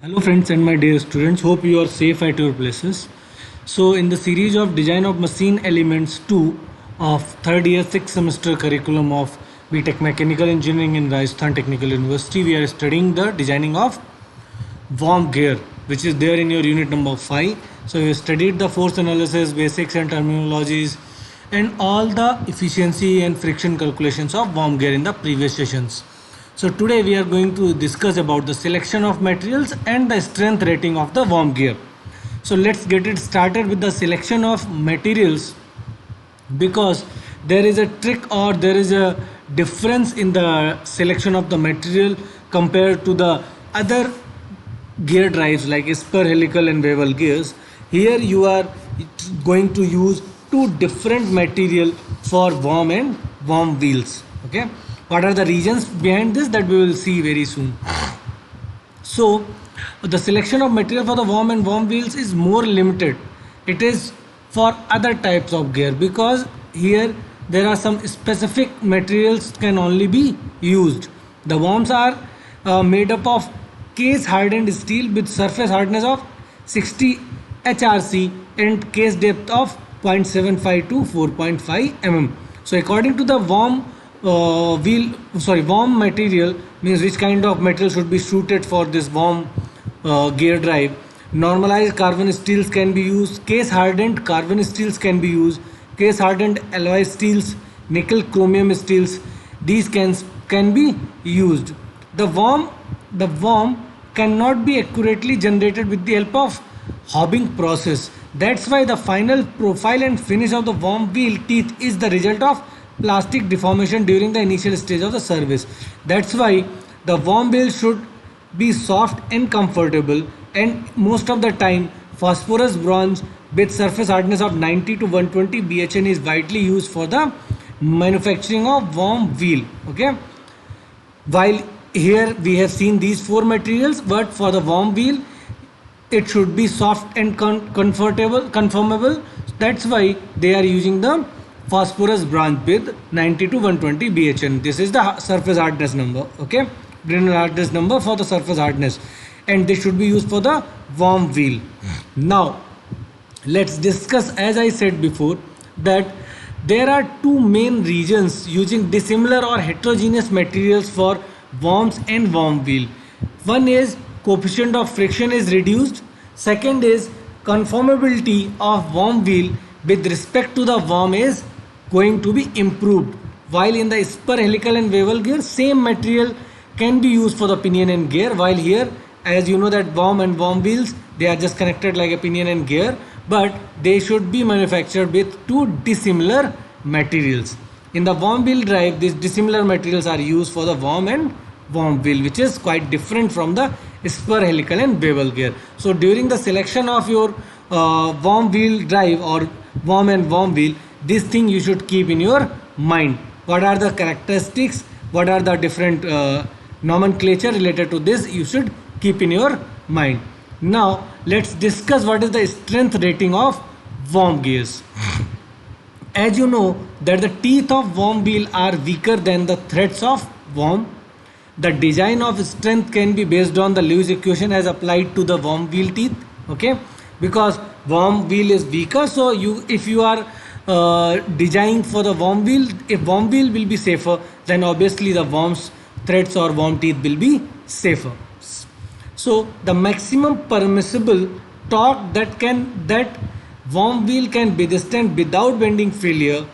Hello friends and my dear students, hope you are safe at your places. So in the series of Design of Machine Elements 2 of third year 6th semester curriculum of BTech Mechanical Engineering in Rajasthan Technical University, we are studying the designing of worm gear, which is there in your unit number 5. So we studied the force analysis, basics and terminologies and all the efficiency and friction calculations of worm gear in the previous sessions. So today we are going to discuss about the selection of materials and the strength rating of the worm gear. So let's get it started with the selection of materials, because there is a trick or there is a difference in the selection of the material compared to the other gear drives like spur helical and bevel gears. Here you are going to use two different material for worm and worm wheels. Okay, what are the reasons behind this, that we will see very soon. So the selection of material for the worm and worm wheels is more limited. It is for other types of gear, because here there are some specific materials can only be used. The worms are made up of case hardened steel with surface hardness of 60 HRC and case depth of 0.75 to 4.5 mm. So according to the worm worm material, means which kind of material should be suited for this worm gear drive. Normalized carbon steels can be used, case hardened carbon steels can be used, case hardened alloy steels, nickel chromium steels, these can be used. The worm cannot be accurately generated with the help of hobbing process. That's why the final profile and finish of the worm wheel teeth is the result of plastic deformation during the initial stage of the service. That's why the worm wheel should be soft and comfortable, and most of the time phosphorus bronze with surface hardness of 90 to 120 BHN is widely used for the manufacturing of worm wheel. Okay, while here we have seen these four materials, but for the worm wheel it should be soft and conformable. That's why they are using the phosphorus bronze with 90 to 120 BHN. This is the surface hardness number. Okay, Brinell hardness number for the surface hardness, and this should be used for the worm wheel. Now let's discuss, as I said before, that there are two main reasons using dissimilar or heterogeneous materials for worms and worm wheel. One is coefficient of friction is reduced. Second is conformability of worm wheel with respect to the worm is going to be improved. While in the spur helical and bevel gear, same material can be used for the pinion and gear, while here, as you know, that worm and worm wheels, they are just connected like a pinion and gear, but they should be manufactured with two dissimilar materials. In the worm wheel drive, these dissimilar materials are used for the worm and worm wheel, which is quite different from the spur helical and bevel gear. So during the selection of your worm wheel drive or worm and worm wheel, this thing you should keep in your mind. What are the characteristics, what are the different nomenclature related to this, you should keep in your mind. Now let's discuss what is the strength rating of worm gears. As you know that the teeth of worm wheel are weaker than the threads of worm, the design of strength can be based on the Lewis equation as applied to the worm wheel teeth. Okay, because worm wheel is weaker, so if you are designing for the worm wheel, if worm wheel will be safer, then obviously the worm's threads or worm teeth will be safer. So the maximum permissible torque that worm wheel can withstand without bending failure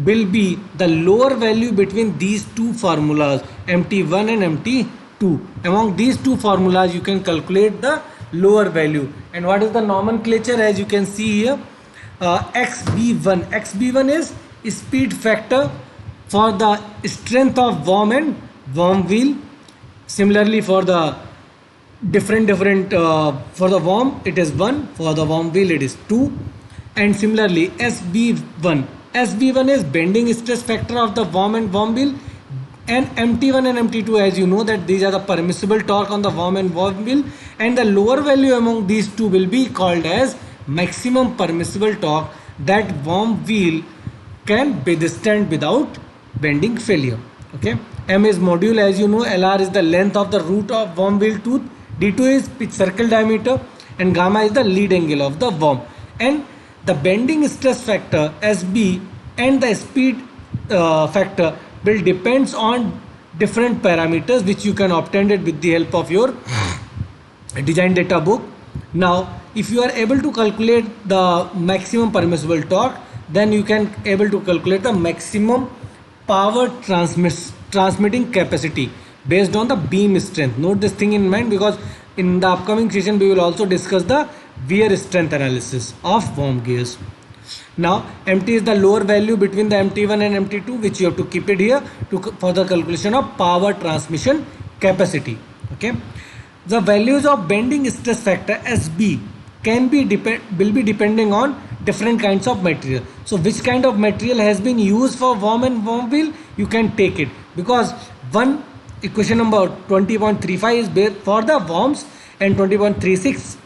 will be the lower value between these two formulas, MT1 and MT2. Among these two formulas you can calculate the lower value. And what is the nomenclature, as you can see here, XB1 is speed factor for the strength of worm and worm wheel. Similarly for the different for the worm it is 1, for the worm wheel it is 2. And similarly SB1 is bending stress factor of the worm and worm wheel, and MT1 and MT2, as you know, that these are the permissible torque on the worm and worm wheel, and the lower value among these two will be called as maximum permissible torque that worm wheel can withstand without bending failure. Okay, M is module, as you know. LR is the length of the root of worm wheel tooth. D2 is pitch circle diameter, and gamma is the lead angle of the worm. And the bending stress factor SB and the speed factor will depends on different parameters which you can obtain it with the help of your design data book. Now if you are able to calculate the maximum permissible torque, then you can able to calculate the maximum power transmitting capacity based on the beam strength. Note this thing in mind, because in the upcoming session we will also discuss the wear strength analysis of worm gears. Now MT is the lower value between the MT1 and MT2, which you have to keep it here for the calculation of power transmission capacity. Okay, the values of bending stress factor SB can be will be depending on different kinds of material. So which kind of material has been used for worm and worm wheel, you can take it, because one equation number 20.35 is based for the worms and 20.36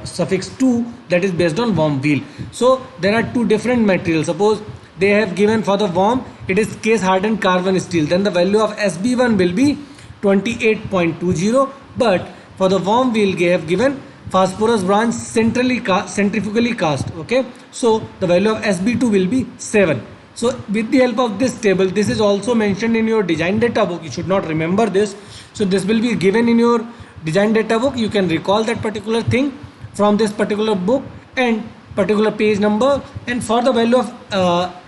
suffix 2 that is based on worm wheel. So there are two different materials. Suppose they have given for the worm it is case hardened carbon steel, then the value of SB1 will be 28.20, but for the worm wheel they have given phosphorus bronze centrifugally cast. Okay, so the value of SB2 will be 7. So with the help of this table, this is also mentioned in your design data book, you should not remember this. So this will be given in your design data book, you can recall that particular thing from this particular book and particular page number. And for the value of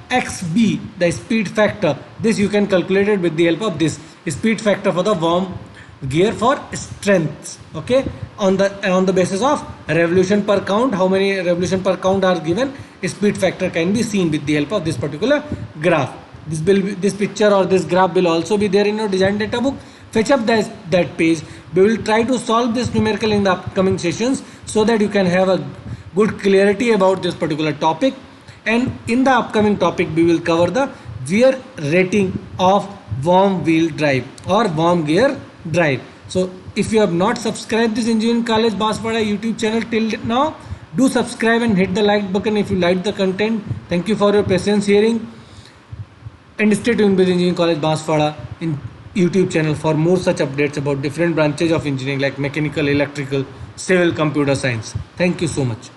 XB, the speed factor, this you can calculate it with the help of this speed factor for the worm gear for strengths. Okay, on the basis of revolution per count, how many revolution per count are given, speed factor can be seen with the help of this particular graph. This picture or this graph will also be there in your design data book. Fetch up that page. We will try to solve this numerical in the upcoming sessions so that you can have a good clarity about this particular topic. And in the upcoming topic we will cover the wear rating of worm wheel drive or worm gear drive. So if you have not subscribed this Engineering College Banswara YouTube channel till now, do subscribe and hit the like button if you like the content. Thank you for your patience hearing, and stay tuned with Engineering College Banswara in YouTube channel for more such updates about different branches of engineering like mechanical, electrical, civil, computer science. Thank you so much.